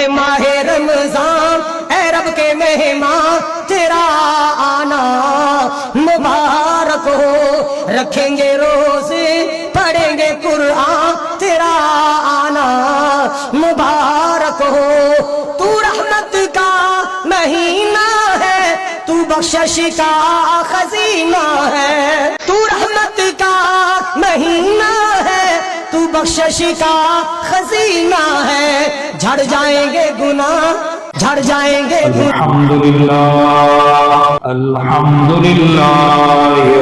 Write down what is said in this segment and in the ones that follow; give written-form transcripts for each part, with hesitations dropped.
اے ماہ رمضان اے رب کے مہمان تیرا آنا مبارک ہو، رکھیں گے روزے پڑھیں گے قرآن تیرا آنا مبارک ہو۔ تو رحمت کا مہینہ ہے، تو بخشش کا خزینہ ہے، تو رحمت کا مہینہ ہے، تو بخشش کا خزینہ ہے، جھڑ جائیں گے گناہ جھڑ جائیں گے گناہ۔ الحمدللہ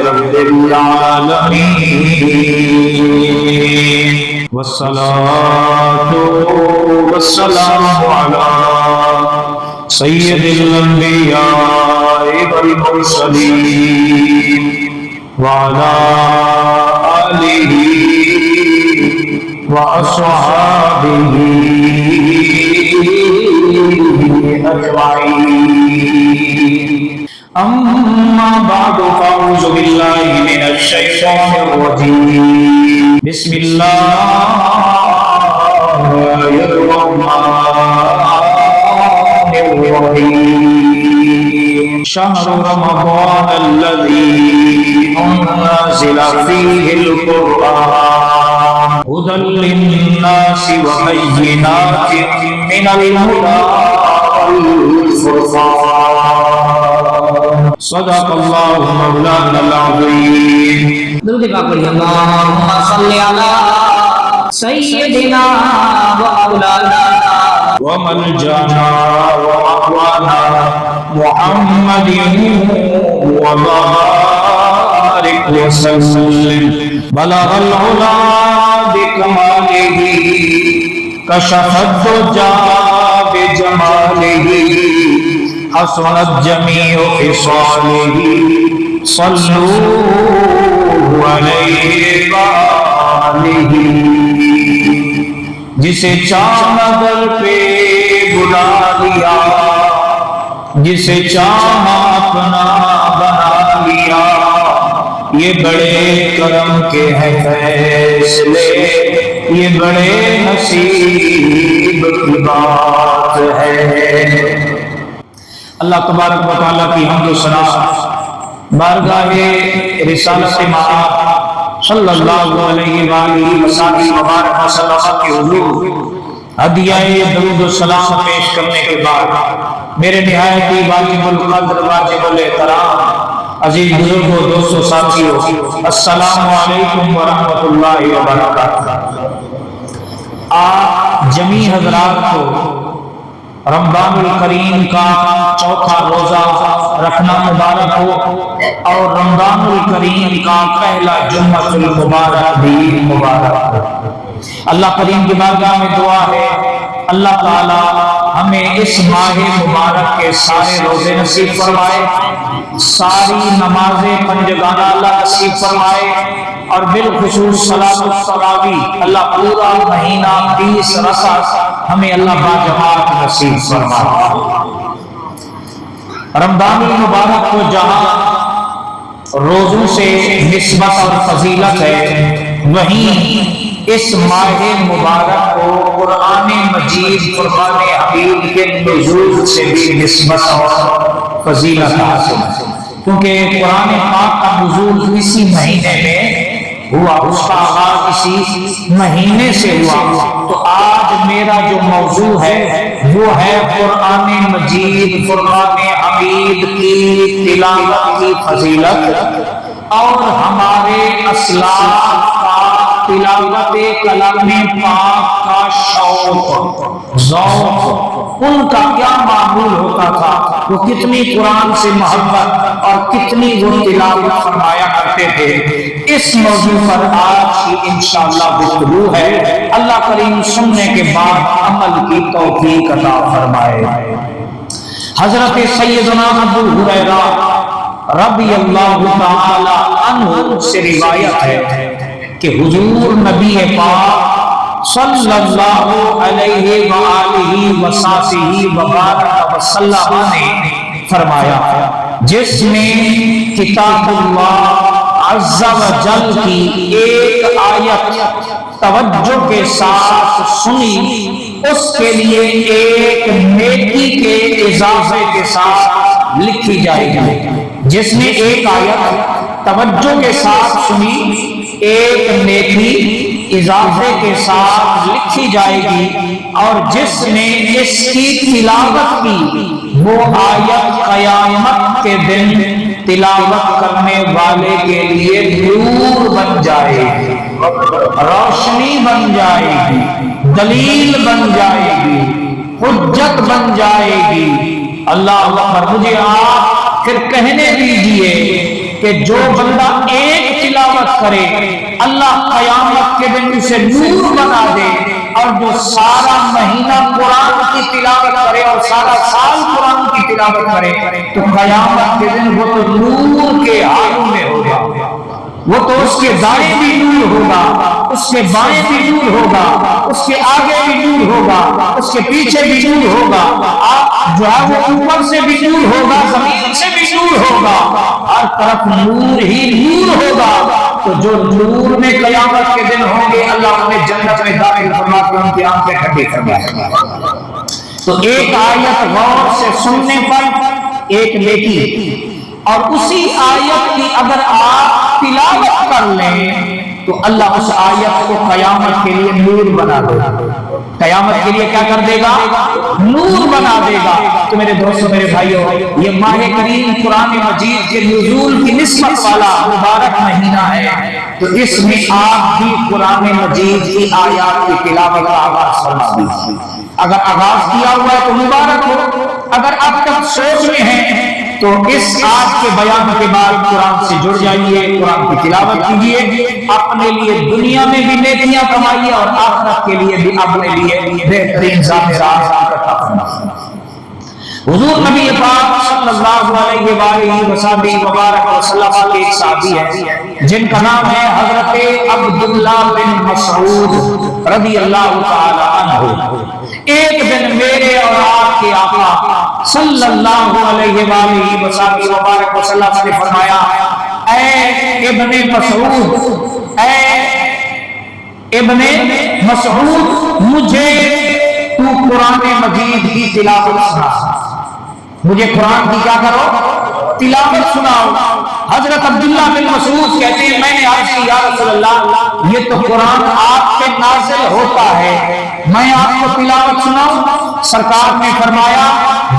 رب العالمین والصلاة والسلام علی سید الانبیاء والمرسلین وعلی آلہ وأصحابه أجمعين أما بعد فأعوذ بالله من الشيطان الرجيم بسم الله الرحمن الرحيم شهر رمضان الذي أنزل فيه القرآن هدى للناس وبينات من الهدى والفرقان صدق الله مولانا العظيم درود پاک پڑھیے اللهم صل على سيدنا ومولانا وملجانا ومأوانا محمد وبارك وسلم بلغ العلا بكماله كشف الدجى بجماله حسنت جميع خصاله صلوا عليه وآله جسے چاہا در پہ بلا لیا جسے چاہا اپنا بنا لیا یہ بڑے کرم کے ہیں فیصلے یہ بڑے نصیب کی بات ہے۔ اللہ تبارک و تعالیٰ کی حمد و ثنا بارگاہ رسالت مآب صلی اللہ علیہ وآلہ وسلم مبارک وسلم کے حضور ہدیہ درود و سلام پیش کرنے کے بعد میرے نہایت ہی واجب القدر واجب الاحترام عزیز بزرگوں دوستوں ساتھیوں السلام علیکم ورحمۃ اللہ وبرکاتہ۔ آپ جمیع حضرات کو رمضان الکریم کا چوتھا روزہ رکھنا مبارک ہو اور رمضان الکریم کا پہلا جمعہ المبارک بھی مبارک ہو۔ اللہ کریم کی بارگاہ میں دعا ہے اللہ تعالی ہمیں اس ماہ مبارک کے سارے روزے نصیب فرمائے، ساری نمازیں پنجگانہ اللہ نصیب فرمائے اور بالخصوص صلاۃ التراویح اللہ پورا مہینہ 20 رکعت ہمیں اللہ باجماعت نصیب فرمائے۔ رمضان المبارک کو جہاں روزوں سے نسبت اور فضیلت ہے وہیں اس ماہ مبارک کو قرآن مجید فرقان حمید کے نزول سے بھی نسبت اور فضیلت حاصل ہے، کیونکہ قرآن پاک کا نزول اسی مہینے میں ہوا، اس کا آغاز اسی مہینے سے ہوا۔ تو آج میرا جو موضوع ہے وہ ہے قرآن مجید فرقان حمید کی تلاوت کی فضیلت اور ہمارے اسلاف کا تلاوت کلام پاک کا شوق ذوق، ان کا کیا معمول ہوتا تھا، وہ کتنی قرآن سے محبت اور کتنی وہ تلاوت فرمایا کرتے تھے۔ اس موضوع پر آج کی انشاءاللہ گفتگو ہے۔ اللہ کریم سننے کے بعد عمل کی توفیق عطا فرمائے۔ حضرت سیدنا ابو ہریرہ رضی اللہ تعالی عنہ سے روایت ہے کہ حضور نبی پاک صلی اللہ علیہ وآلہ وبارک وسلم نے فرمایا جس نے کتاب اللہ عز و جل کی ایک آیت توجہ کے ساتھ سنی اس کے لیے ایک نیکی کے اضافے کے ساتھ لکھی جائے گی۔ جس نے ایک آیت توجہ کے ساتھ سنی، ایک نیکی اضافے کے ساتھ لکھی جائے گی، اور جس نے اس کی تلاوت کی وہ آیت قیامت کے دن تلاوت کرنے والے کے لیے نور بن جائے گی، روشنی بن جائے گی، دلیل بن جائے گی، حجت بن جائے گی۔ اللہ اکبر۔ مجھے آپ پھر کہنے دیجئے کہ جو بندہ ایک تلاوت کرے اللہ قیامت کے دن اسے نور بنا دے، اور جو سارا مہینہ قرآن کی تلاوت کرے اور سارا سال قرآن کی تلاوت کرے تو قیامت کے دن وہ تو نور کے حالوں میں ہوگا، وہ تو اس کے دائیں بھی نور ہوگا، اس کے بائیں بھی نور ہوگا، اس کے آگے بھی نور ہوگا، اس کے پیچھے بھی نور ہوگا، آپ جو ہے وہ اوپر سے بھی نور ہوگا، زمین سے بھی نور ہوگا، ہر طرف نور ہی نور ہوگا۔ تو جو نور میں قیامت کے دن ہوں گے اللہ انہیں جنت میں داخل فرما کے ان کی آنکھیں ٹھنڈی فرمائے گا۔ تو ایک آیت غور سے سننے پر ایک نیکی، اور اسی آیت کی اگر آپ تلاوت کر لیں تو اللہ اس آیت کو قیامت کے لیے نور بنا دے گا۔ قیامت کے لیے کیا کر دے گا؟ نور بنا دے گا۔ تو میرے دوستو، میرے بھائیو، یہ ماہ کریم قرآن مجید کے نزول کی نسبت والا مبارک مہینہ ہے، تو اس میں آپ بھی قرآن مجید کی آیات کی تلاوت کا آغاز فرما دیجیے۔ اگر آغاز کیا ہوا ہے تو مبارک ہو، اگر آپ تک سوچ میں ہیں تو اس آج کے بیان کے بعد قرآن سے جڑ جائیے، قرآن کی تلاوت کیجیے، اپنے لیے دنیا میں بھی نیکیاں کمائیے اور آخرت کے لیے بھی اپنے لیے بہترین ذات اکٹھا فرمائیے۔ حضور نبی پاک صلی اللہ علیہ وآلہ وسلم مبارک وسلم کے ایک صحابی ہیں جن کا نام ہے حضرت عبداللہ بن مسعود رضی اللہ تعالی عنہ۔ ایک دن میرے اور آپ کے آقا صلی اللہ علیہ وآلہ وسلم مبارک وسلم نے فرمایا، اے ابن مسعود، اے ابن مسعود، مجھے تو قرآن مجید کی تلاوت سنا، مجھے قرآن کی کیا کرو؟ تلاوت سناؤ۔ حضرت عبداللہ بن مسعود کہتے ہیں میں نے عرض کی یا رسول اللہ یہ تو قرآن آپ پہ نازل ہوتا ہے، میں آپ کو تلاوت سناؤں؟ سرکار نے فرمایا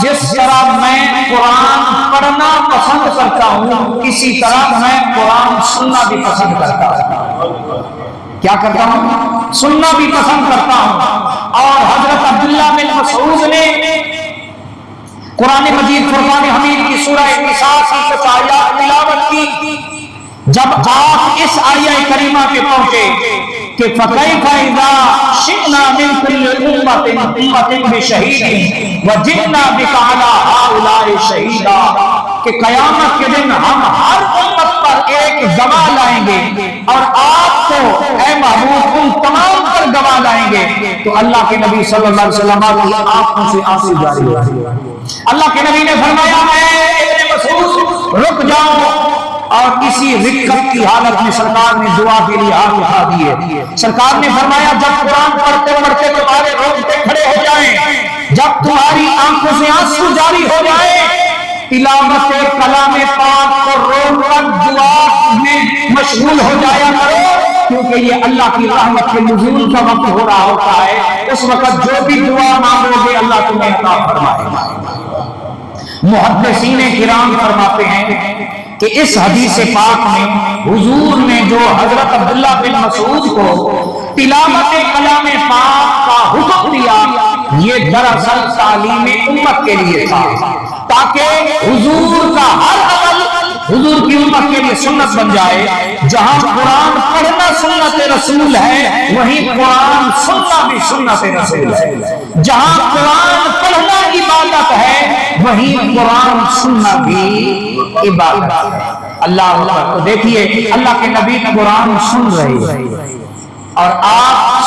جس طرح میں قرآن پڑھنا پسند کرتا ہوں اسی طرح میں قرآن سننا بھی پسند کرتا ہوں۔ کیا کرتا ہوں؟ سننا بھی پسند کرتا ہوں۔ اور حضرت عبداللہ بن مسعود نے قرآن مجید فرقان حمید کی سورہ نساء کی کچھ آیات تلاوت کی۔ جب آپ اس آیہ کریمہ پہ پہنچے کہ فَكَيْفَ إِذَا شِئْنَا مِنْ كُلِّ أُمَّةٍ بِشَهِيدٍ وَجِئْنَا بِكَ عَلَىٰ هَٰؤُلَاءِ شَهِيدًا، کہ قیامت کے دن ہم ہر امت پر ایک گواہ لائیں گے اور آپ کو اے محبوب ان تمام پر گواہ لائیں گے۔ تو اللہ کے نبی صلی اللہ علیہ وسلم کی آنکھوں سے آنسو جاری ہوئے۔ اللہ کے نبی نے فرمایا اے ابن مسعود رک جاؤ، اور اسی رکت کی حالت میں سرکار نے دعا کے لیے ہاتھ اٹھا دیے۔ سرکار نے فرمایا جب قرآن پڑھتے پڑھتے تمہارے رونگٹے کھڑے ہو جائیں، جب تمہاری آنکھوں سے آنسو جاری ہو جائے، تلاوت کلام پاک کو روک کر دعا میں مشغول ہو جایا کرو، کیونکہ یہ اللہ کی رحمت کے نزول کا وقت ہو رہا ہوتا ہے۔ اس وقت جو بھی دعا مانگو گے اللہ تمہیں عطا فرمائے گا۔ محدثین کرام فرماتے ہیں کہ اس حدیث پاک میں حضور نے جو حضرت عبداللہ بن مسعود کو تلاوت کلام پاک کا حکم دیا یہ دراصل تعلیم امت کے لیے تھا، تاکہ حضور کا ہر عمل حضور کی امت کے لیے سنت بن جائے۔ جہاں قرآن پڑھنا سنت رسول ہے وہیں قرآن سننا بھی سنت رسول ہے، جہاں قرآن پڑھنا عبادت ہے وہیں قرآن سننا بھی عبادت ہے۔ اللہ تو دیکھیے اللہ کے نبی قرآن سن رہے ہیں اور آپ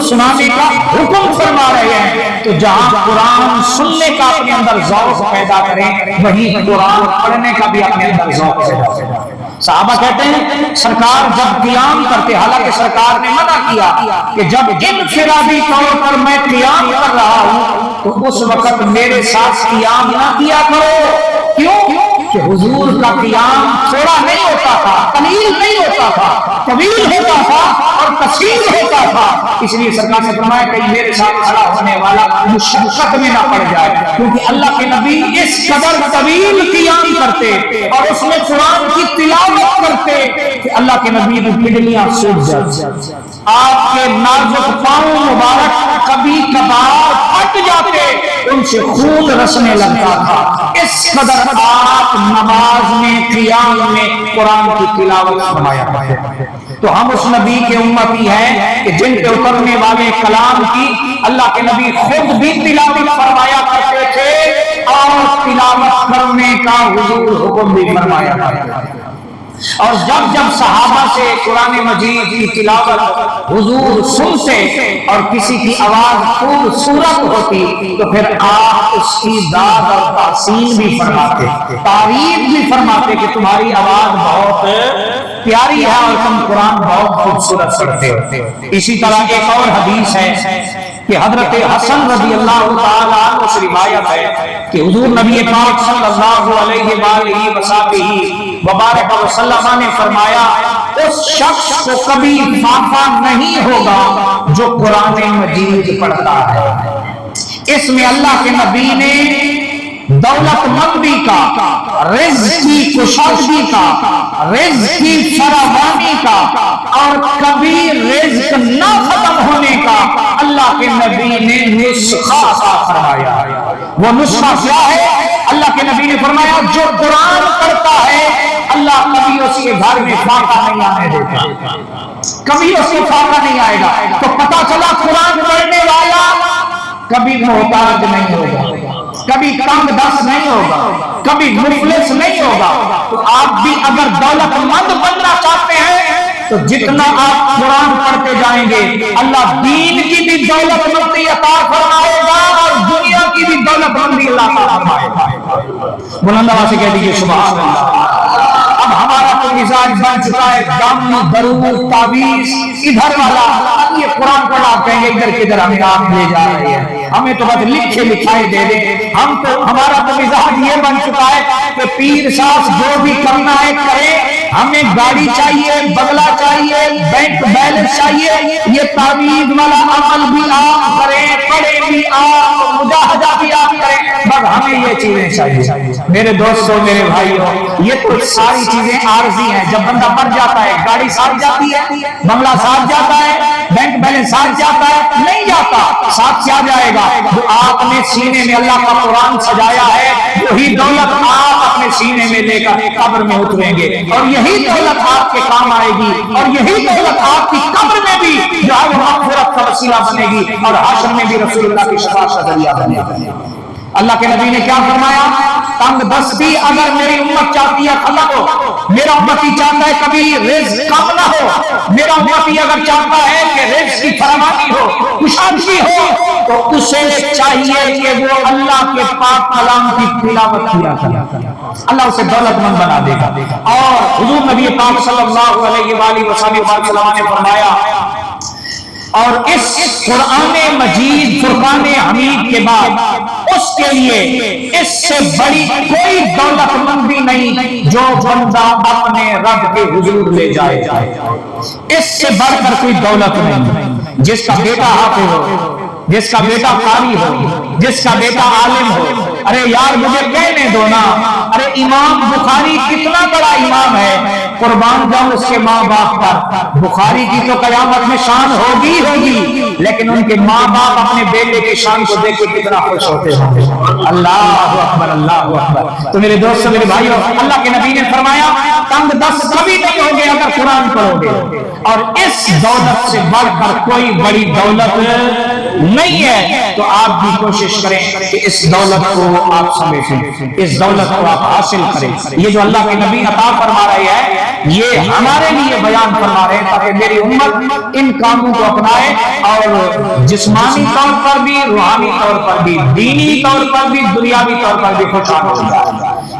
سنانے کا حکم فرما رہے ہیں، تو جہاں قرآن سننے کا اپنے اندر ذوق پیدا کریں وہیں قرآن پڑھنے کا بھی اپنے اندر ذوق پیدا کریں۔ صحابہ کہتے ہیں سرکار جب قیام کرتے، حالانکہ سرکار نے منع کیا کہ جب انفرادی طور پر میں قیام کر رہا ہوں تو اس وقت میرے ساتھ قیام نہ کیا کرو۔ کیوں؟ کہ حضور کا قیام تھوڑا نہیں ہوتا تھا، قلیل نہیں ہوتا تھا، طویل ہوتا تھا اور کثیر ہوتا تھا۔ اس لیے سرکار نے فرمایا کہ میرے ساتھ کھڑا ہونے والا مشقت میں نہ پڑ جائے، کیونکہ اللہ کے نبی اس قدر طویل قیام کرتے اور اس میں قرآن کی تلاوت کرتے کہ اللہ کے نبی کی پنڈلیاں سوکھ جاتی، آپ کے نازک پاؤں مبارک کبھی کبھار پھٹ جاتے، ان سے خون رسنے لگتا تھا۔ اس قدر آپ نماز میں، قیام میں قرآن کی تلاوت فرمایا کرتے۔ تو ہم اس نبی کے امتی ہیں کہ جن پہ اترنے والے کلام کی اللہ کے نبی خود بھی تلاوت فرمایا کرتے تھے اور تلاوت کرنے کا حضور حکم بھی فرمایا کرتے تھے۔ اور جب جب صحابہ سے قرآن مجید کی تلاوت حضور سنتے اور کسی کی آواز خوبصورت ہوتی تو پھر آپ اس کی داد اور تحسین بھی فرماتے، تعریف بھی فرماتے کہ تمہاری آواز بہت پیاری ہے اور تم قرآن بہت خوبصورت پڑھتے ہو۔ اسی طرح ایک اور حدیث ہے کہ حضرت حسن رضی اللہ تعالیٰ عنہ سے روایت ہے کہ حضور نبی پاک صلی اللہ علیہ وآلہ وسلم وبارک وسلم نے فرمایا اس شخص کو کبھی فاقہ نہیں ہوگا جو قرآن مجید پڑھتا ہے۔ اس میں اللہ کے نبی نے دولت مندی کا، رزق کی کشادگی کا، رزق کی فراوانی کا اور کبھی رزق نہ ختم ہونے کا اللہ کے نبی نے نسخہ عطا فرمایا۔ وہ نسخہ کیا ہے؟ اللہ کے نبی نے فرمایا جو قرآن پڑھتا ہے اللہ کبھی اس کے گھر میں فاقہ نہیں آنے دیتا، کبھی اس کو فاقہ نہیں آئے گا۔ تو پتہ چلا قرآن پڑھنے والا کبھی محتاج نہیں ہوگا، کبھی تنگ دست نہیں ہوگا، کبھی مفلس نہیں ہوگا۔ تو آپ بھی اگر دولت مند بننا چاہتے ہیں تو جتنا آپ قرآن پڑھتے جائیں گے اللہ دین کی بھی دولت مندی عطا فرمائے گا اور دنیا کی بھی دولت مندی اللہ عطا فرمائے گا۔ بلند آواز سے کہہ دیجیے سبحان اللہ۔ اب ہمارا تو مزاج بن چکا ہے دم، درود، تعویذ، ادھر والا، اب یہ قرآن پڑھا کہیں گے ادھر کدھر ہمیں آپ لے جا رہے ہیں، ہمیں تو بس لکھے لکھائے دے دیں۔ ہمارا تو مزاج یہ بن چکا ہے کہ پیر صاحب جو بھی کرنا ہے کرے، ہمیں گاڑی چاہیے، بنگلہ چاہیے، بینک بیلنس چاہیے، یہ تعویذ والا عمل بھی آپ کریں، پڑھے بھی آپ، مجاہدہ بھی آپ کریں، بس ہمیں یہ چیزیں چاہیے۔ میرے دوستوں، میرے بھائیوں، یہ تو ساری چیزیں عارضی ہیں۔ جب بندہ مر جاتا ہے گاڑی ساتھ جاتی ہے، بنگلہ ساتھ جاتا ہے، بینک بیلنس ساتھ جاتا ہے؟ نہیں جاتا۔ ساتھ کیا جائے گا؟ جو آپ نے سینے میں اللہ کا قرآن سجایا ہے وہی دولت آپ اپنے سینے میں لے کر قبر میں اتریں گے اور یہی دولت آپ کے کام آئے گی اور یہی دولت آپ کی قبر میں بھی جو ہے وہ مغفرت کا وسیلہ بنے گی اور حشر میں بھی رسول اللہ کی شفاعت کا ذریعہ بنے گی۔ اللہ کے نبی نے کیا فرمایا؟ تنگ دستی اگر میری امت چاہتی ہے ختم ہو، میرا امتی چاہتا ہے کبھی رزق کم نہ ہو، میرا امتی اگر چاہتا ہے کہ رزق کی فراوانی ہو، کشادگی ہو، تو اسے چاہیے کہ وہ اللہ کے پاک کلام کی تلاوت کیا کرے، اللہ اسے دولت مند بنا دے گا۔ اور حضور نبی پاک صلی اللہ علیہ وآلہ وسلم نے فرمایا اور اس قرآن مجید فرقان حمید کے بعد اس کے لیے اس سے بڑی کوئی دولت مندی نہیں جو بندہ اپنے رب کے حضور لے جائے، اس سے بڑھ کر کوئی دولت نہیں۔ جس کا بیٹا حافظ ہو، جس کا بیٹا قاری ہو، جس کا بیٹا عالم ہو، ارے یار مجھے کہنے دو نا، ارے امام بخاری کتنا بڑا امام ہے، قربان جاؤں اس کے ماں باپ پر۔ بخاری کی تو قیامت میں شان ہوگی ہوگی، لیکن ان کے ماں باپ اپنے بیٹے کی شان کو دیکھ کے کتنا خوش ہوتے ہیں۔ اللہ اکبر، اللہ اکبر۔ تو میرے دوستوں، میرے بھائیوں، اللہ کے نبی نے فرمایا تنگ دست کبھی نہیں ہوگے اگر قرآن پڑھو گے، اور اس دولت سے بڑھ کر کوئی بڑی دولت نہیں ہے۔ تو آپ بھی کوشش کریں کہ اس دولت کو آپ سمیٹیں، اس دولت کو آپ حاصل کریں۔ یہ جو اللہ کے نبی عطا فرما رہے ہیں یہ ہمارے لیے بیان فرما رہے ہیں تاکہ میری امت ان کاموں کو اپنائے اور جسمانی طور پر بھی، روحانی طور پر بھی، دینی طور پر بھی، دنیاوی طور پر بھی خوشحال ہو جائے۔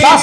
10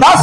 10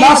10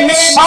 100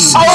100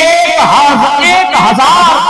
1000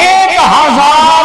1000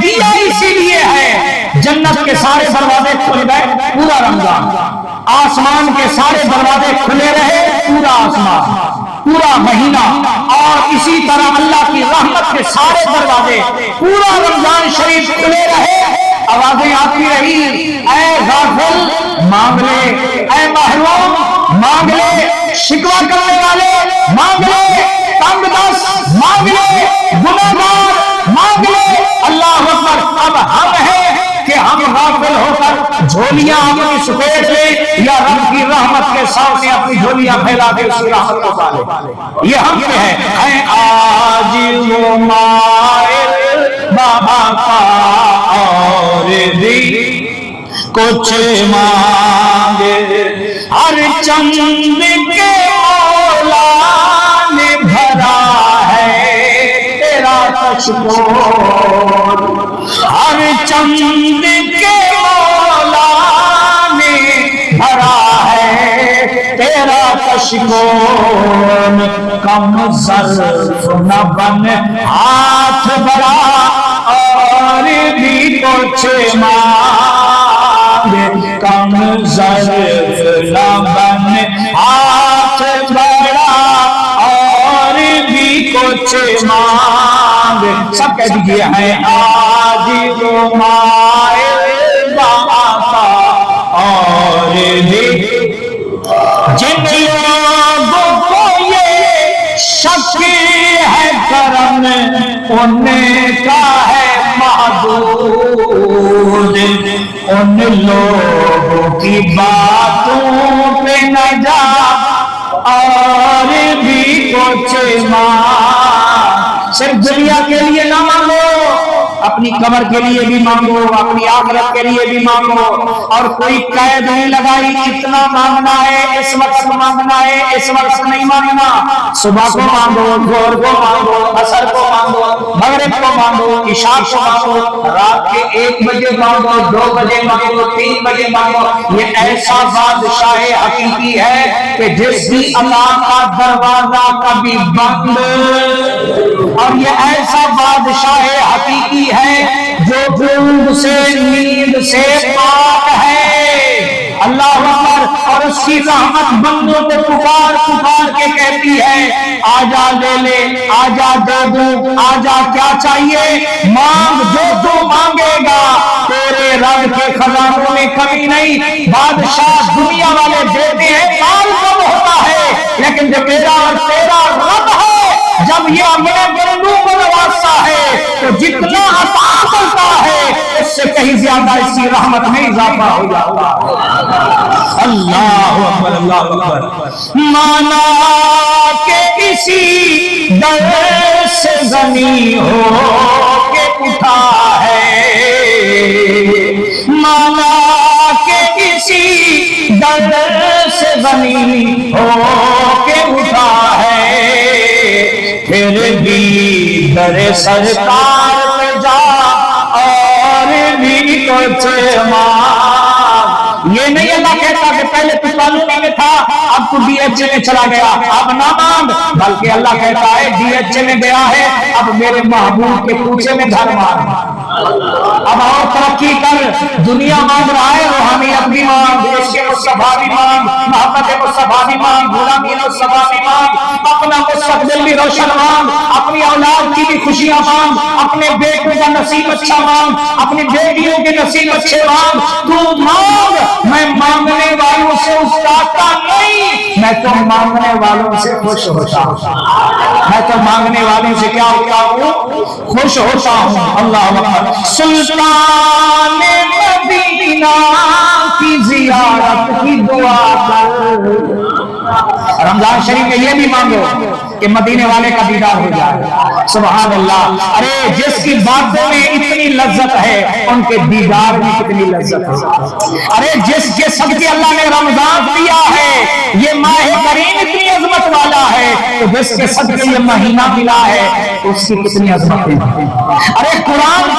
دیا اسی لیے ہے، جنت کے سارے دروازے کھل گئے پورا رمضان، آسمان کے سارے دروازے کھلے رہے پورا آسمان پورا مہینہ، اور اسی طرح اللہ کی رحمت کے سارے دروازے پورا رمضان شریف کھلے رہے۔ آوازیں آتی رہی، اے غافل مانگ لے، اے محروم مانگ لے، شکوہ کرنے والے مانگ لے، تنگ دست مانگ لے، گنہگار مانگ لے۔ اللہ اکبر۔ اب ہم ہیں کہ ہم غافل ہو کر جھولیاں اپنی سپیٹ لیں، یا رب کی رحمت کے سامنے اپنی جھولیاں پھیلا کے اس کی رحمت کو پالیں؟ یہ ہم پہ ہے۔ اے آج وہ مائل بابا کا اور بھی کچھ مانگے، ہر چند کے مولا نے بھرا ہے تیرا کشکول، ہر چند کے مولا نے بھرا ہے تیرا کشکول، کم ظرف نہ بن ہاتھ بڑا اور بھی کچھ مانگے، کم ظرف نہ بن ہاتھ بڑا اور بھی کچھ مانگے۔ سب کہہ دیجئے ہے آج وہ مائل بابا اور بھی، جن لوگوں کو یہ شک ہے کرم ان کا ہے معدود، ان لوگوں کی باتوں پہ نہ جا اور بھی کچھ مانگ۔ صرف دنیا کے لیے نہ مانگو، اپنی قبر کے لیے بھی مانگو، اپنی آخرت کے لیے بھی مانگو، اور کوئی قید نہیں لگائی اتنا مانگنا ہے، اس وقت مانگنا ہے، اس وقت نہیں مانگنا۔ صبح کو مانگو، ظہر کو مانگو، عصر کو مانگو، مغرب کو مانگو، عشاء کو مانگو، رات کے 1 بجے مانگو، 2 بجے مانگو، 3 بجے مانگو۔ یہ ایسا بادشاہ حقیقی ہے کہ جس کی عطا کا دروازہ کبھی بند، اور یہ ایسا بادشاہ حقیقی ہے جو اونگ سے نیند سے پاک ہے۔ اللہ اکبر۔ اور اس کی رحمت بندوں کو پکار پکار کے کہتی ہے آجا لے لے، آجا دے دوں، آجا کیا چاہیے مانگ، جو تو مانگے گا تیرے رب کے خزانوں میں کمی نہیں۔ بادشاہ دنیا والے دیتے ہیں، مال کم ہوتا ہے، لیکن جو میرا اور تیرا رب ہے جب یہ اپنے بندوں کو نوازتا ہے تو جتنا عطا کرتا ہے اس سے کہیں زیادہ اس کی رحمت میں اضافہ ہو جاتا ہے۔ اللہ اکبر، اللہ اکبر۔ مانا کہ کسی در سے غنی ہو کے اٹھا ہے، مانا کہ کسی در سے غنی ہو کے اٹھا ہے، پھر بھی در سرکار پہ جا اور بھی کچھ مانگ۔ یہ نہیں اللہ کہتا کہ پہلے تو کالونی میں تھا اب تو ڈی ایچ اے میں چلا گیا اب نہ مانگ، بلکہ اللہ کہتا ہے ڈی ایچ اے میں گیا ہے اب میرے محبوب کے کوچے میں گھر مانگ، اب اور ترقی کر۔ دنیا مانگ رہا ہے، روحانیت بھی مانگ، عشق مصطفیٰ بھی مانگ، محبت مصطفیٰ بھی مانگ، غلامی مصطفیٰ بھی مانگ، اپنا مستقبل بھی روشن مانگ، اپنی اولاد کی بھی خوشیاں مانگ، اپنے بیٹوں کا نصیب اچھا مانگ، اپنی بیٹیوں کے نصیب اچھے مانگ۔ تو مانگ، میں مانگنے والوں سے اکتاتا نہیں، میں تو مانگنے والوں سے خوش ہوتا ہوں، میں تو مانگنے والوں سے کیا ہوتا ہوں؟ خوش ہوتا ہوں۔ اللہ اکبر۔ سلطان مدینہ کی زیارت کی دعا کر، رمضان شریف میں یہ بھی مانگو کہ مدینے والے کا دیدار ہو جائے۔ سبحان اللہ۔ ارے جس کی باتوں میں اتنی لذت ہے ان کے دیدار میں کتنی لذت ہے۔ ارے جس کے صدقے اللہ نے رمضان دیا ہے، یہ ماہ کریم اتنی عظمت والا ہے، تو جس کے صدقے یہ مہینہ ملا ہے اس کی کتنی عظمت ہے۔ ارے قرآن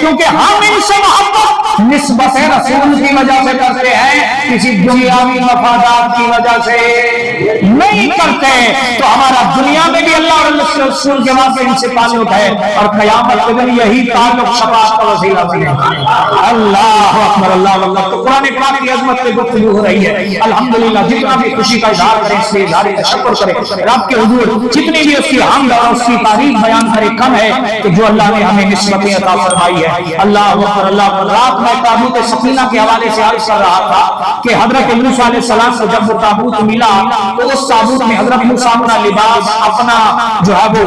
کیونکہ ہم ان سے محبت نسبت رسول کی وجہ سے کرتے ہیں، کسی دنیاوی مفادات کی وجہ سے نہیں کرتے۔ تو ہمارا دنیا میں بھی اللہ اور اللہ کے رسول کے واسطے ان سے تعلق ہے، اور قیامت کے دن یہی تعلق شفاعت کا وسیلہ بنے گا۔ اللہ اکبر، اللہ اکبر۔ تو قرآن پاک کی عظمت پہ گفتگو ہو رہی ہے، الحمدللہ۔ جتنا بھی خوشی کا اظہار کریں، اس لیے اظہار تشکر کریں رب کے حضور، جتنی بھی اس کی حمد اور اس کی تعریف بیان کرے کم ہے، کہ جو اللہ نے ہمیں نسبتیں عطا فرمائی ہے۔ اللہ اکبر، اللہ اکبر۔ رات میں تابوت سکینہ کے حوالے سے عرض کر رہا تھا کہ حضرت موسیٰ علیہ السلام کو جب وہ تابوت ملا تو اس تابوت میں حضرت موسیٰ اپنا لباس، اپنا جو ہے وہ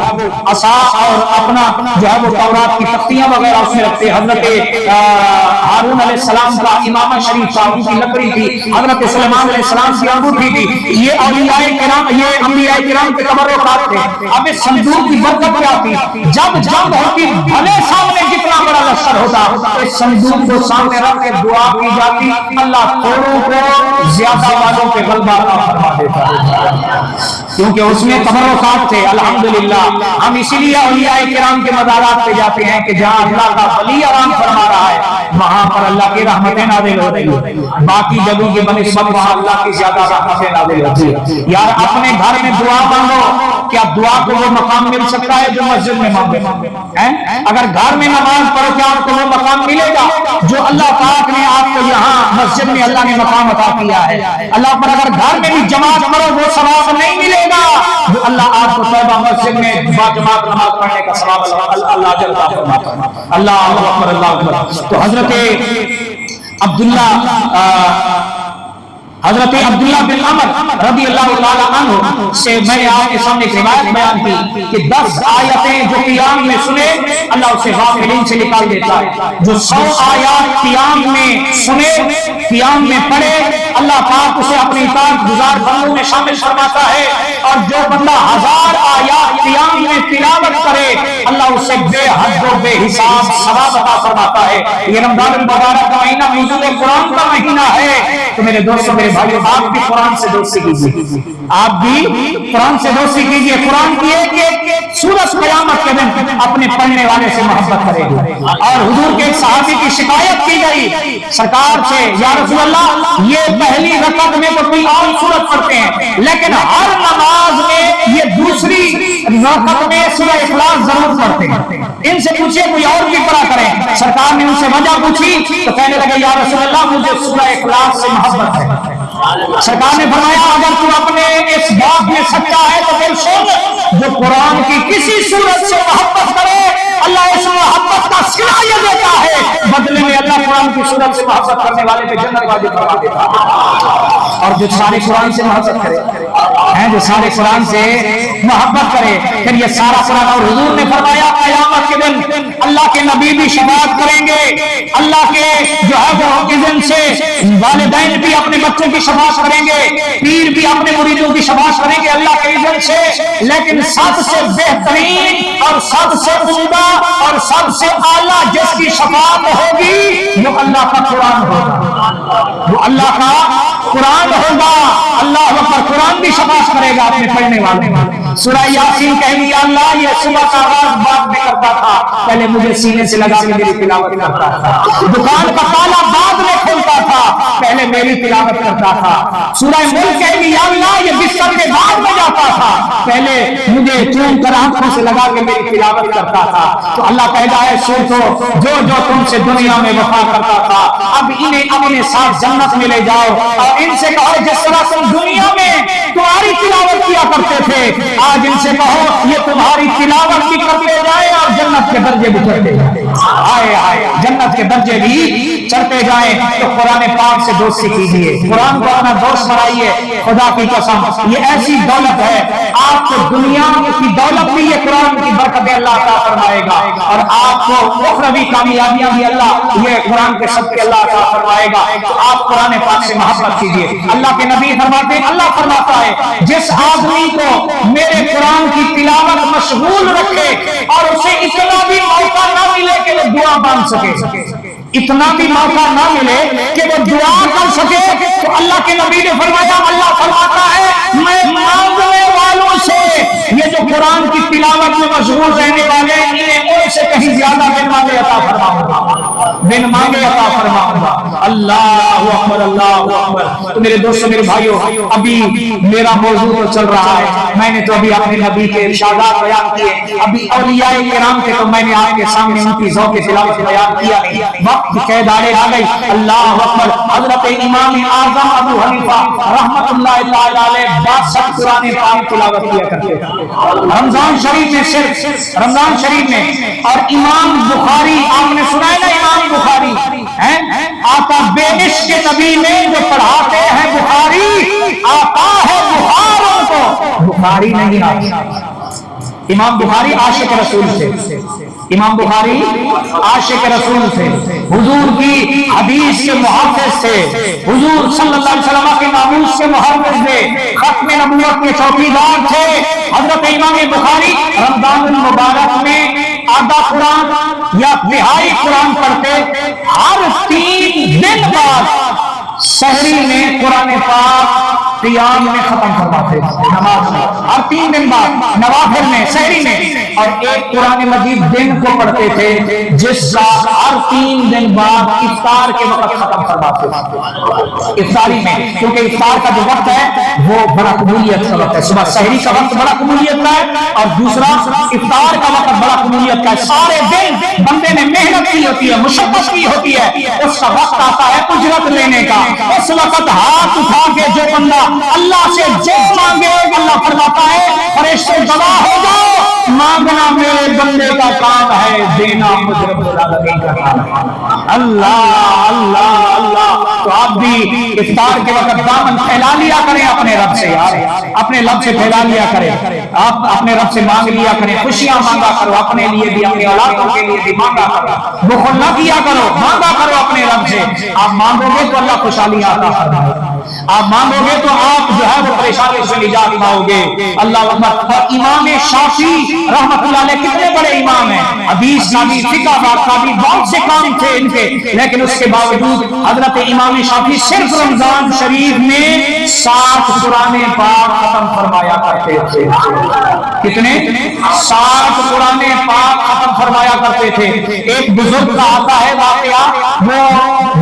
عصا اور اپنا جو ہے وہ تورات کی تختیاں وغیرہ اس میں رکھتے۔ حضرت ہارون علیہ السلام کا امامہ شریف تابوت کی لکڑی تھی، حضرت سلیمان علیہ السلام کی انگوٹھی تھی۔ یہ اولیاء کرام، یہ انبیاء کرام کے تبرکات تھے۔ اب اس صندوق کی برکت کیا تھی؟ جب جنگ ہوتی، بھلے سامنے جتنا بڑا لشکر ہوتا، اس صندوق کو سامنے رکھ کے دعا کی جاتی، اللہ تھوڑوں کو زیادہ والوں پہ غلبہ عطا فرما دیتا، کیونکہ اس میں تبرکات تھے۔ الحمدللہ ہم اسی لیے اولیاء کرام کے مزارات پہ جاتے ہیں کہ جہاں اللہ کا ولی آرام فرما رہا ہے وہاں پر اللہ کی رحمتیں نازل ہو رہی ہیں، باقی جگہوں کی بنسبت وہاں اللہ کی زیادہ رحمتیں نازل ہوتی ہیں۔ یار اپنے گھر میں دعا مانگو، کیا دعا کو وہ مقام مل سکتا ہے جو مسجد میں مانگے؟ اگر گھر میں نماز پڑھو کیا آپ کو وہ مقام ملے گا جو اللہ پاک نے آپ کو یہاں مسجد میں اللہ نے مقام عطا کیا ہے؟ اللہ پر اگر گھر میں بھی جماعت پڑھو وہ ثواب نہیں ملے گا جو اللہ آپ کو طیبہ مسجد میں با جماعت نماز پڑھنے کا ثواب اللہ جل فرماتا ہے۔ اللہ اکبر، اللہ اکبر۔ تو حضرت عبداللہ بن عمر رضی اللہ تعالیٰ عنہ سے میں نے آپ کے سامنے ایک روایت بیان کی کہ 10 آیتیں جو قیام میں سنے اللہ اسے غافلین سے نکال دیتا ہے۔ جو 100 آیات قیام میں سنے، قیام میں پڑھے، اللہ پاک اسے اپنی اطاعت گزار بندوں میں شامل فرماتا ہے، اور جو بندہ 1000 آیات قیام میں تلاوت کرے اللہ اسے بے حد و بے حساب ثواب عطا فرماتا ہے۔ یہ رمضان المبارک کا مہینہ نزول قرآن کا مہینہ ہے، تو میرے دوستوں، میرے بھائیو، آپ بھی قرآن سے دوستی کیجیے، آپ بھی قرآن سے دوستی کیجیے۔ قرآن کی ایک ایک سورت قیامت کے دن اپنے پڑھنے والے سے محبت کرے گی۔ اور حضور کے ایک صحابی کی شکایت کی گئی سرکار سے، یا رسول اللہ یہ پہلی رکعت میں تو کوئی اور سورت پڑھتے ہیں لیکن ہر نماز میں یہ دوسری رکعت میں سورہ اخلاص ضرور پڑھتے ہیں، ان سے پوچھے کوئی اور بھی پڑھا کریں۔ سرکار نے ان سے وجہ پوچھی تو کہنے لگے یا رسول اللہ مجھے سورہ اخلاص سے محبت ہے۔ سرکار نے فرمایا اگر تو اپنے اس بات میں سچا ہے تو پھر سن، جو قرآن کی کسی سورت سے محبت کرے اللہ اس محبت کا صلہ یہ دیتا ہے، بدلے میں اللہ قرآن کی سورت سے محبت کرنے والے پہ جنت واجب کروا دیتا ہے۔ اور جو سارے قرآن سے محبت کرے ہیں، جو سارے قرآن سے محبت کرے، پھر یہ سارا قرآن، اور حضور نے فرمایا قیامت کے دن اللہ کے نبی بھی شفاعت کریں گے، اللہ کے جو ہے وہ اذن سے والدین بھی اپنے بچوں کی شفاعت کریں گے، پیر بھی اپنے مریدوں کی شفاعت کریں گے اللہ کے اذن سے، لیکن سب سے بہترین اور سب سے عمدہ اور سب سے اعلیٰ جس کی شفاعت ہوگی وہ اللہ کا قرآن ہوگا، وہ اللہ کا قرآن ہوگا۔ اللہ اکبر، قرآن بھی شفاعت کرے گا اپنے پڑھنے والے۔ سورہ یاسین کہہ لیا اللہ یہ صبح کا آغاز بعد میں کرتا تھا، پہلے مجھے سینے سے لگا کے میری تلاوت کرتا تھا۔ دکان کا تالا بعد میں کھولتا تھا، پہلے میری تلاوت کرتا تھا۔ سورہ ملک کہہ لیا اللہ یہ بستر کے بعد میں جاتا تھا، پہلے مجھے چون کر آنکھوں سے لگا کے میری تلاوت کرتا تھا۔ تو اللہ کہتا ہے سوچو جو جو تم سے دنیا میں وفا کرتا تھا اب انہیں اپنے ساتھ جنت میں لے جاؤ، اور ان سے کہو جس طرح تم دنیا میں تمہاری تلاوت کیا کرتے تھے آج ان سے کہو یہ تمہاری تلاوت بھی کرتے جائے اور جنت کے درجے بھی چڑھتے جائیں، آئے آئے جنت کے درجے بھی چڑھتے جائیں۔ تو قرآن پاک سے دوستی کیجیے، قرآن کو اپنا دوست بنائیے۔ خدا کی قسم یہ ایسی دولت ہے، آپ کو دنیا کی دولت بھی یہ قرآن کی برکت اللہ عطا فرمائے گا، اور آپ کو اخروی کامیابیاں بھی اللہ یہ قرآن کے صدقے اللہ عطا فرمائے گا۔ تو آپ قرآن پاک سے محبت کیجیے۔ اللہ کے نبی فرماتے ہیں، اللہ فرماتا ہے جس آدمی کو میرے قرآن کی تلاوت مشغول رکھے اور اسے اتنا بھی موقع نہ ملے کہ وہ دعا مانگ سکے، اتنا بھی موقع نہ ملے کہ وہ دعا کر سکے، تو اللہ کے نبی نے فرمایا اللہ فرماتا ہے میں مانگنے قرآن کی تلاوت میں مشغول رہنے والے انہیں اور سے کہیں زیادہ بن مانگے عطا فرماؤں گا، بن مانگے عطا فرماؤں گا۔ اللہ اکبر، اللہ اکبر۔ تو میرے دوستوں، میرے بھائیوں، ابھی میرا موضوع تو چل رہا ہے، میں نے تو ابھی اپنے نبی کے ارشادات بیان کیے، ابھی اولیاء کرام کے تو میں نے آپ کے سامنے ان کی ذوق تلاوت بیان کیا نہیں، وقت قید آڑے آ گئی۔ اللہ اکبر۔ حضرت امام اعظم ابو حنیفہ رحمت اللہ تعالی علیہ 62 قرآن پاک تلاوت کیا کرتے تھے رمضان شریف میں، صرف رمضان شریف میں۔ اور امام بخاری، آپ نے سنا ہے نا امام بخاری ہیں، آقا بے عشق کے نبی میں جو پڑھاتے ہیں بخاری، آقا ہے بخار ان کو، بخاری نہیں آتا۔ امام بخاری عاشق رسول تھے، امام بخاری عاشق رسول تھے، حضور کی حدیث کے محافظ تھے، حضور صلی اللہ علیہ وسلم کے ناموس کے محافظ تھے، ختم نبوت کے چوکیدار تھے۔ حضرت امام بخاری رمضان المبارک میں آدھا قرآن یا تہائی قرآن پڑھتے، ہر 3 دن بعد سحری میں قرآن پاک قیام میں ختم فرماتے، نماز میں ہر 3 دن بعد، نوافل میں، سحری میں، اور ایک قرآن مجید دن کو پڑھتے تھے جس کا ہر 3 دن بعد افطار کے وقت ختم فرماتے، افطاری میں، کیونکہ افطار کا جو وقت ہے وہ بڑا قبولیت کا وقت ہے، صبح سحری کا وقت بڑا قبولیت کا ہے اور دوسرا افطار کا وقت بڑا قبولیت کا ہے۔ سارے دن بندے نے محنت کی ہوتی ہے، مشقت کی ہوتی ہے، اس کا وقت آتا ہے اجرت لینے کا، اس وقت ہاتھ اٹھا کے جو بندہ اللہ سے جو مانگے اللہ فرماتا ہے فرشتے گواہ ہو جاؤ، مانگنا میرے بندے کا کام ہے، دینا مجھ رب العالمین کا کام ہے۔ اللہ اللہ اللہ۔ تو آپ بھی افطار کے وقت دامن پھیلا لیا کریں اپنے رب سے، یار اپنے رب سے پھیلا لیا کریں، آپ اپنے رب سے مانگ لیا کریں، خوشیاں مانگا کرو، اپنے لیے بھی اپنے اولادوں کے لیے بھی مانگا کرو، بخل نہ کیا کرو، مانگا کرو اپنے رب سے۔ آپ مانگو گے تو اللہ خوشحالی عطا فرمائے گا، آپ مانگو گے تو آپ جو ہے وہ پریشانی سے نجات پاؤ گے۔ اللہ اکبر۔ اور امام شافعی رحمت اللہ علیہ کتنے بڑے امام ہیں، حدیث کا بھی، فقہ کا بھی بہت سے کام تھے ان کے، لیکن اس کے باوجود حضرت امام شافعی صرف رمضان شریف میں 60 قرآن پاک ختم فرمایا کرتے تھے۔ کتنے؟ 60 قرآن پاک ختم فرمایا کرتے تھے۔ ایک بزرگ کا آتا ہے واقعہ، وہ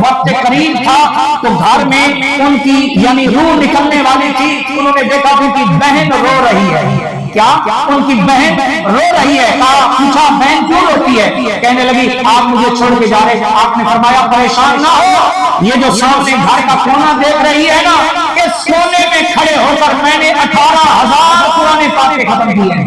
وقت قریب تھا تو گھر میں ان کی یعنی روح نکلنے والی تھی، انہوں نے دیکھا ان کی بہن رو رہی ہے۔ کیا؟ ان کی بہن رو رہی ہے۔ پوچھا بہن کیوں روتی ہے؟ کہنے لگی آپ مجھے چھوڑ کے جا رہے ہیں۔ آپ نے فرمایا پریشان نہ ہو، یہ جو سامنے گھر کا کونا دیکھ رہی ہے نا، اس کونے میں کھڑے ہو کر میں نے 18,000 قرآن پاک ختم کیے ہیں۔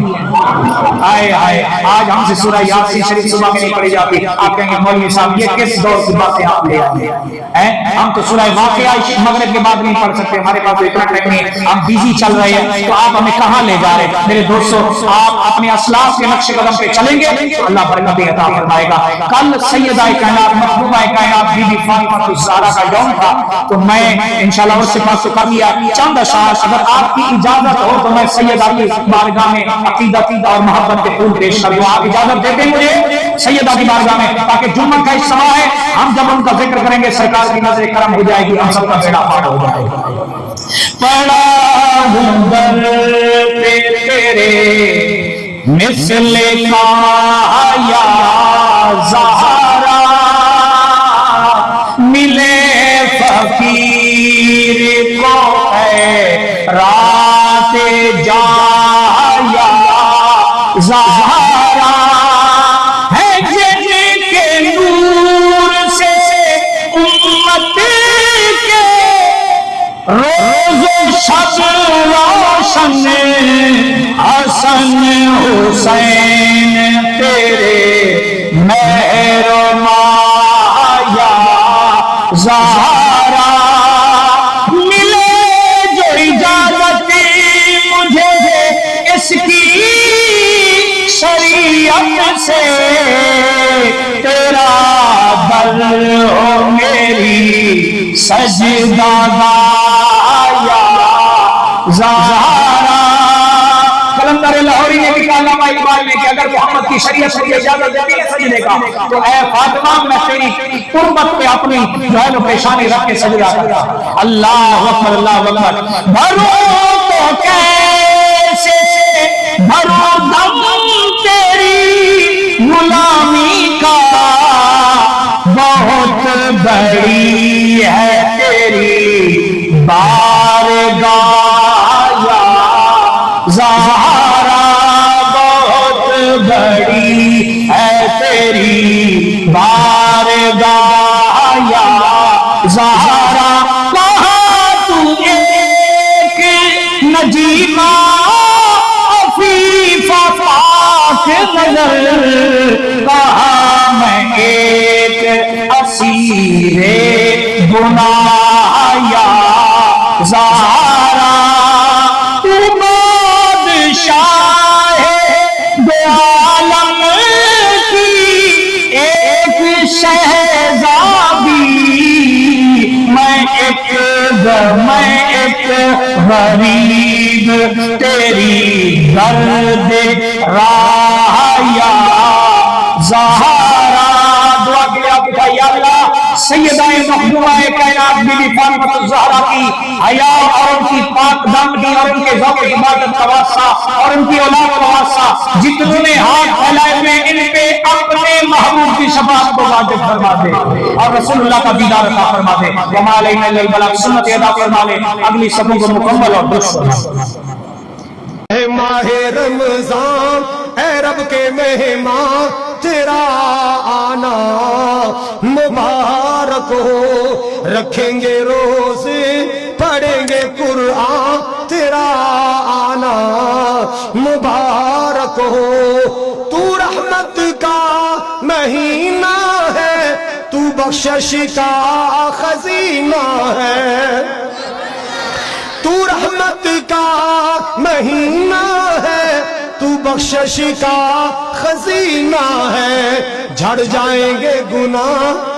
آئے آئے، آج ہم سے سورہ یاسین شریف صبح میں نہیں پڑھی جاتی، آپ کہیں گے مولوی صاحب یہ کس دور کی باتیں آپ لے آتے ہیں؟ ہم تو سورہ واقعہ مغرب کے بعد نہیں پڑھ سکتے، ہمارے پاس اتنا ٹائم نہیں ہے، ہم بیزی چل رہے ہیں، تو آپ ہمیں کہاں لے جا رہے ہیں؟ میرے دوستو، آپ اپنے اسلاف کے نقش قدم پہ چلیں گے تو اللہ برکت عطا فرمائے گا۔ کل سیدہ کائنات محبوبہ کائنات بی بی فاطمہ الزہرا کا یوم تھا، تو میں انشاءاللہ اس سے پاس سے کر لیا چند اشعار، اگر آپ کی اجازت ہو تو میں سیدہ کی بارگاہ میں عقیدت اور محبت کے پھول پیش کر دوں۔ آپ اجازت دیتے ہیں مجھے سیدہ کی بارگاہ میں، تاکہ جمعہ کا اجتماع ہے، ہم جب ان کا ذکر کریں گے سرکار کی نظر کرم ہو جائے گی، ہم سب کا بیڑا پار ہو جائے گا۔ پڑا ہوں در پہ تیرے مثل کا یا زہرا، ملے فقیر کو ہے رات جا یا زہرا، ہے جن کے نور سے امت کے روز و شب روشن، حسن حسین تیرے مہر مایا زہرا، ملے جو اجازت مجھے اس کی شریعت سے، تیرا در ہو میری سجدہ گایا زہرا۔ کلندر لاہوری نے بھی کہا علامہ اقبال نے کہ اگر محمد کی شریعت سے اجازت دیتی ہے سجدے کا تو اے فاطمہ میں تیری قربت پہ اپنی جو ہے پیشانی رکھ کے سجدہ کرتا۔ اللہ اکبر، اللہ اکبر۔ بھروں تو کیسے بھروں بڑی ہے تیری بارگاہ یا زہرا، بہت بڑی ہے تیری بارگاہ یا زہرا۔ کہاں تو ایک نجیمہ عفیفہ پاک نظر، کہاں میں ایک اسیر گناہ یا زہرا۔ تو بادشاہ دو عالم کی ایک شہزادی، میں ایک غریب تیری درد راہ یا زہرا۔ دعا کے آپ کا یا اللہ سیدہ محبوبہ کائنات بی بی فاطمہ الزہرا کی حیا اور ان کی پاک دامنی اور ان کے ذوق عبادت کا واسطہ اور ان کی اولاد کا واسطہ جتنوں نے ہاتھ پھیلائے ہوئے ان پہ اپنے محبوب کی شفاعت کو واجب فرما دے اور رسول اللہ کا دیدار عطا فرما دے۔ وما علینا الا البلاغ، سنت ادا فرما لے، اگلی صفوں کو مکمل اور درست فرما۔ اے ماہ رمضان اے رب کے مہمان، تیرا آنا مبارک ہو، رکھیں گے روزے پڑھیں گے قرآن، تیرا آنا مبارک ہو۔ تو رحمت کا مہینہ ہے، تو بخشش کا خزینہ ہے، تو رحمت کا مہینہ ہے، تو بخشش کا خزینہ ہے۔ جھڑ جائیں گے گناہ